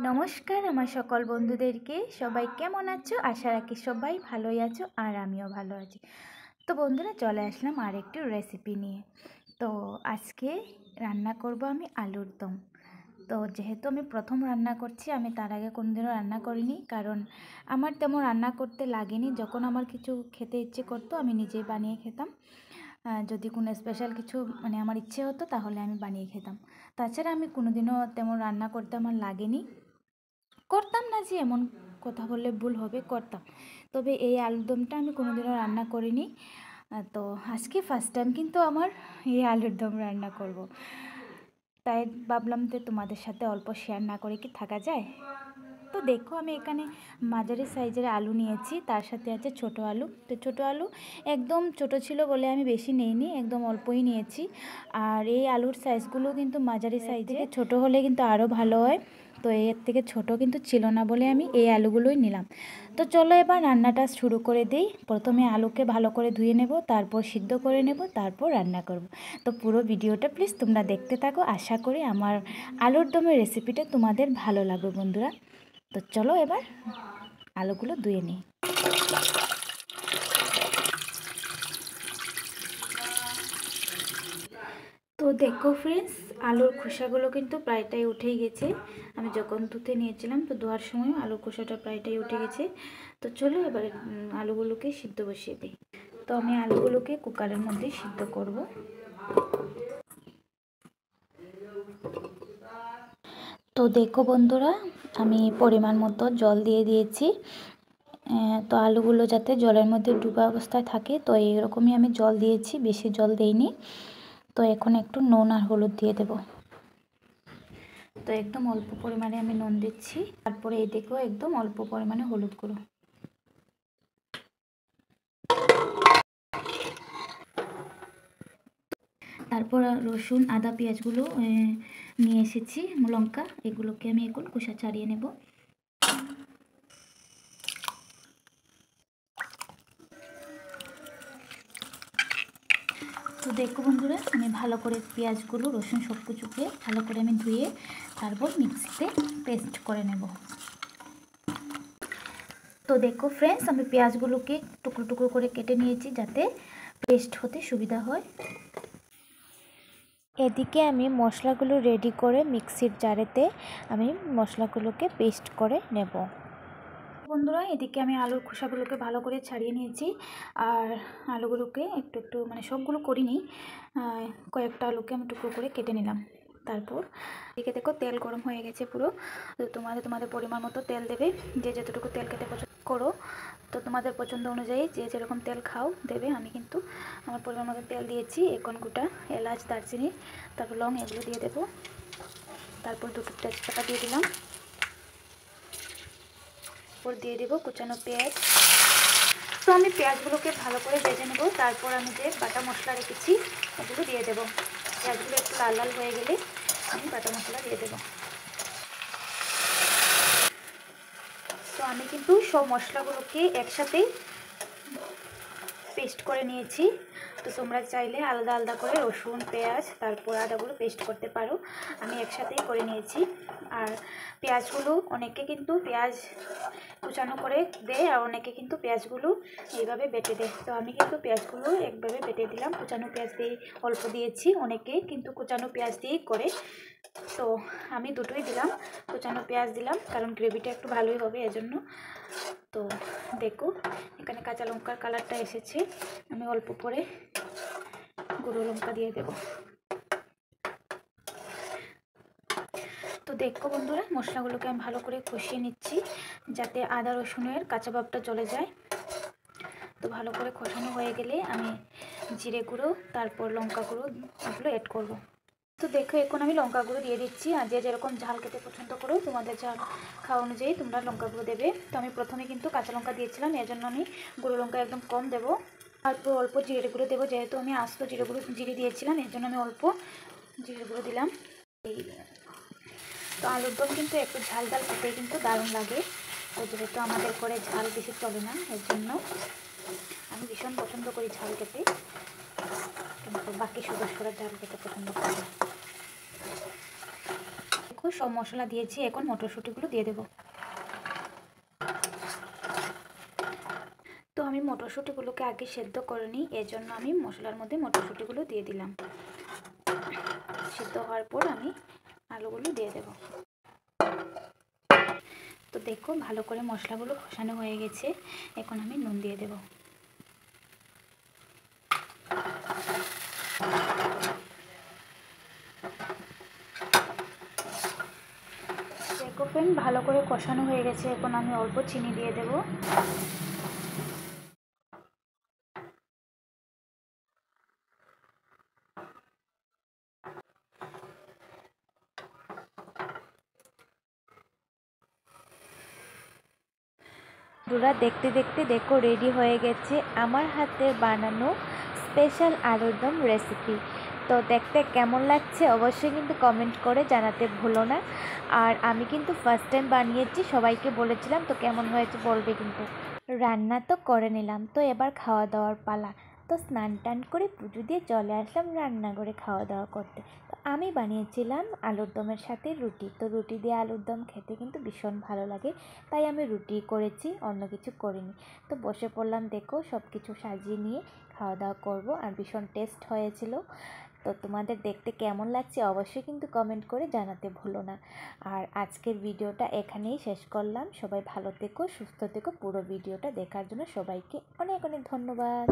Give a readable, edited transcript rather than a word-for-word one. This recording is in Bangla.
নমস্কার আমার সকল বন্ধুদেরকে, সবাই কেমন আছো? আশা রাখি সবাই ভালোই আছো আর আমিও ভালো আছি। তো বন্ধুরা, চলে আসলাম আর একটু রেসিপি নিয়ে। তো আজকে রান্না করব আমি আলুর দম। তো যেহেতু আমি প্রথম রান্না করছি, আমি তার আগে কোনোদিনও রান্না করিনি, কারণ আমার তেমন রান্না করতে লাগেনি। যখন আমার কিছু খেতে ইচ্ছে করতো আমি নিজেই বানিয়ে খেতাম। যদি কোনো স্পেশাল কিছু মানে আমার ইচ্ছে হতো তাহলে আমি বানিয়ে খেতাম। তাছাড়া আমি কোনোদিনও তেমন রান্না করতে আমার লাগেনি। করতাম না যে এমন কথা বললে ভুল হবে, করতাম। তবে এই আলুর দমটা আমি কোনোদিনও রান্না করিনি। তো আজকে ফার্স্ট টাইম কিন্তু আমার এই আলুর দম রান্না করব। তাই ভাবলাম যে তোমাদের সাথে অল্প শেয়ার না করে কি থাকা যায়। তো দেখো, আমি এখানে মাঝারি সাইজের আলু নিয়েছি, তার সাথে আছে ছোট আলু। তো ছোট আলু একদম ছোট ছিল বলে আমি বেশি নেইনি, একদম অল্পই নিয়েছি। আর এই আলুর সাইজগুলো কিন্তু মাঝারি সাইজে, ছোট হলে কিন্তু আরও ভালো হয়। তো এর থেকে ছোট কিন্তু ছিল না বলে আমি এই আলুগুলোই নিলাম। তো চলো এবার রান্নাটা শুরু করে দিই। প্রথমে আলুকে ভালো করে ধুয়ে নেব, তারপর সিদ্ধ করে নেব, তারপর রান্না করব। তো পুরো ভিডিওটা প্লিজ তোমরা দেখতে থাকো। আশা করি আমার আলুর দমের রেসিপিটা তোমাদের ভালো লাগবে বন্ধুরা। তো চলো এবার আলুগুলো ধুয়ে নিই। তো দেখো ফ্রেন্ডস, আলুর খোসাগুলো কিন্তু প্রায়টাই উঠেই গেছে। আমি যখন ধুতে নিয়েছিলাম তো ধোয়ার সময় আলুর খোসাটা প্রায়টাই উঠে গেছে। তো চলো এবার আলুগুলোকে সিদ্ধ বসিয়ে দিই। তো আমি আলুগুলোকে কুকারের মধ্যে সিদ্ধ করব। তো দেখো বন্ধুরা, আমি পরিমাণ মতো জল দিয়ে দিয়েছি। তো আলুগুলো যাতে জলের মধ্যে ডুবা অবস্থায় থাকে, তো এইরকমই আমি জল দিয়েছি, বেশি জল দেইনি। তো এখন একটু নুন আর হলুদ দিয়ে দেব। তো একদম অল্প পরিমাণে আমি নুন দিচ্ছি, তারপরে এই দেখো একদম অল্প পরিমাণে হলুদ গুঁড়ো। তারপর রসুন, আদা, পেঁয়াজগুলো নিয়ে এসেছি, লঙ্কা, এগুলোকে আমি এখন খোসা ছাড়িয়ে নেব। তো দেখো বন্ধুরা, আমি ভালো করে পেঁয়াজগুলো, রসুন সব কিছুকে ভালো করে আমি ধুয়ে তারপর মিক্সিতে পেস্ট করে নেব। তো দেখো ফ্রেন্ডস, আমি পেঁয়াজগুলোকে টুকরো টুকরো করে কেটে নিয়েছি যাতে পেস্ট হতে সুবিধা হয়। এদিকে আমি মশলাগুলো রেডি করে মিক্সির জারেতে আমি মশলাগুলোকে পেস্ট করে নেব। বন্ধুরা, এদিকে আমি আলুর খোসাগুলোকে ভালো করে ছাড়িয়ে নিয়েছি। আর আলুগুলোকে একটু একটু মানে সবগুলো করিনি, কয়েকটা আলুকে আমি টুকরো করে কেটে নিলাম। তারপর এদিকে দেখো তেল গরম হয়ে গেছে পুরো। তো তোমাদের পরিমাণ মতো তেল দেবে, যে যতটুকু তেল খেতে পছন্দ করো। তো তোমাদের পছন্দ অনুযায়ী যে যেরকম তেল খাও দেবে। আমি কিন্তু আমার পরিমাণ মতো তেল দিয়েছি। এখন গোটা এলাচ, দারচিনি, তারপর লং, এগুলো দিয়ে দেবো। তারপর দুটো তেজপাতা দিয়ে দিলাম। তারপর দিয়ে দেবো কুচানো পেঁয়াজ। তো আমি পেঁয়াজগুলোকে ভালো করে ভেজে নেব। তারপর আমি যে বাটা মশলা রেখেছি ওগুলো দিয়ে দেবো। পেঁয়াজগুলো একটু লাল লাল হয়ে গেলে আমি বাটা মশলা দিয়ে দেবো। তো আমি কিন্তু সব মশলাগুলোকে একসাথেই পেস্ট করে নিয়েছি। তো তোমরা চাইলে আলাদা আলাদা করে রসুন, পেঁয়াজ, তারপর আদাগুলো পেস্ট করতে পারো। আমি একসাথেই করে নিয়েছি। আর পেঁয়াজগুলো অনেকে কিন্তু পেঁয়াজ কুচানো করে দেয়, আর অনেকে কিন্তু পেঁয়াজগুলো এইভাবে বেটে দেয়। তো আমি কিন্তু পেঁয়াজগুলো একভাবে বেটে দিলাম, কুচানো পেঁয়াজ দিয়ে অল্প দিয়েছি। অনেকে কিন্তু কুচানো পেঁয়াজ দিয়েই করে, তো আমি দুটোই দিলাম। কুচানো পেঁয়াজ দিলাম কারণ গ্রেভিটা একটু ভালোই হবে এজন্য। তো দেখো এখানে কাঁচা লঙ্কার কালারটা এসেছে, আমি অল্প করে গুঁড়ো লঙ্কা দিয়ে দেব। তো দেখো বন্ধুরা, মশলাগুলোকে আমি ভালো করে কষিয়ে নিচ্ছি যাতে আদা রসুনের কাঁচা ভাবটা চলে যায়। তো ভালো করে কষানো হয়ে গেলে আমি জিরে গুঁড়ো, তারপর লঙ্কা গুঁড়ো এগুলো অ্যাড করব। তো দেখো এখন আমি লঙ্কা গুঁড়ো দিয়ে দিচ্ছি। আর যে যেরকম ঝাল খেতে পছন্দ করো, তোমাদের ঝাল খাওয়া অনুযায়ী তোমরা লঙ্কা গুঁড়ো দেবে। তো আমি প্রথমে কিন্তু কাঁচা লঙ্কা দিয়েছিলাম, এর জন্য আমি গুঁড়ো লঙ্কা একদম কম দেবো। তারপর অল্প জিরে গুঁড়ো দেবো, যেহেতু আমি আস্ত জিরে দিয়েছিলাম এর জন্য আমি অল্প জিরে গুঁড়ো দিলাম। তো আলুর দম কিন্তু একটু ঝাল ঝাল খেতে কিন্তু দারুণ লাগে। তো যেহেতু আমাদের করে ঝাল বেশি চলে না, এর জন্য আমি ভীষণ পছন্দ করি ঝাল খেতে, কিন্তু বাকি সদস্যরা ঝাল খেতে পছন্দ করে। দেখো সব মশলা দিয়েছি, এখন মটরশুঁটিগুলো দিয়ে দেবো। তো আমি মটরশুঁটিগুলোকে আগে সেদ্ধ করে নিই, এজন্য আমি মশলার মধ্যে মটরশুঁটিগুলো দিয়ে দিলাম। সেদ্ধ হওয়ার পর আমি আলুগুলো দিয়ে দেব। তো দেখো ভালো করে মশলাগুলো কষানো হয়ে গেছে, এখন আমি নুন দিয়ে দেব। দেখো ফ্রেন্ড ভালো করে কষানো হয়ে গেছে, এখন আমি অল্প চিনি দিয়ে দেব। দেখতে দেখতে দেখো রেডি হয়ে গেছে আমার হাতের বানানো স্পেশাল আলুর দম রেসিপি। তো দেখতে কেমন লাগছে অবশ্যই কিন্তু কমেন্ট করে জানাতে ভুলো না। আর আমি কিন্তু ফার্স্ট টাইম বানিয়েছি, সবাইকে বলেছিলাম, তো কেমন হয়েছে বলবে কিন্তু। রান্না তো করে নিলাম, তো এবার খাওয়া দাওয়ার পালা। তো স্নান টান করে পুজো দিয়ে চলে আসলাম রান্নাঘরে খাওয়া দাওয়া করতে। তো আমি বানিয়েছিলাম আলুর দমের সাথে রুটি। তো রুটি দিয়ে আলুর দম খেতে কিন্তু ভীষণ ভালো লাগে, তাই আমি রুটি করেছি, অন্য কিছু করিনি। তো বসে পড়লাম, দেখো সব কিছু সাজিয়ে নিয়ে খাওয়া দাওয়া করব, আর ভীষণ টেস্ট হয়েছিল। তো তোমাদের দেখতে কেমন লাগছে অবশ্যই কিন্তু কমেন্ট করে জানাতে ভুলো না। আর আজকের ভিডিওটা এখানেই শেষ করলাম। সবাই ভালো থেকো, সুস্থ থেকো। পুরো ভিডিওটা দেখার জন্য সবাইকে অনেক অনেক ধন্যবাদ।